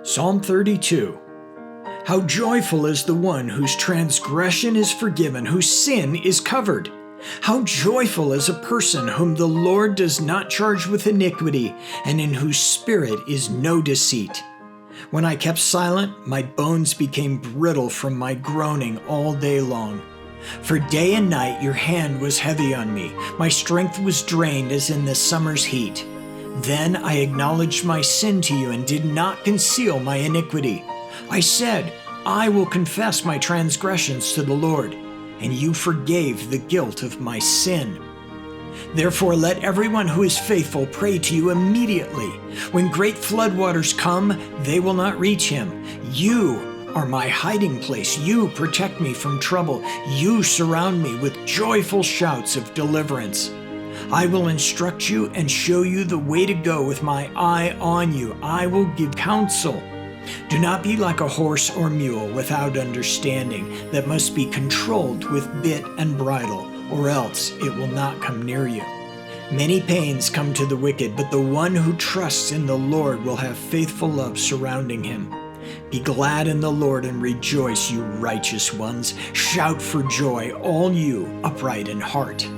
Psalm 32. How joyful is the one whose transgression is forgiven, whose sin is covered. How joyful is a person whom the Lord does not charge with iniquity, and in whose spirit is no deceit. When I kept silent, my bones became brittle from my groaning all day long. For day and night your hand was heavy on me. My strength was drained as in the summer's heat. Then I acknowledged my sin to you and did not conceal my iniquity. I said, I will confess my transgressions to the Lord, and you forgave the guilt of my sin. Therefore let everyone who is faithful pray to you immediately. When great floodwaters come, they will not reach him. You are my hiding place. You protect me from trouble. You surround me with joyful shouts of deliverance. I will instruct you and show you the way to go with my eye on you. I will give counsel. Do not be like a horse or mule without understanding, that must be controlled with bit and bridle, or else it will not come near you. Many pains come to the wicked, but the one who trusts in the Lord will have faithful love surrounding him. Be glad in the Lord and rejoice, you righteous ones. Shout for joy, all you upright in heart.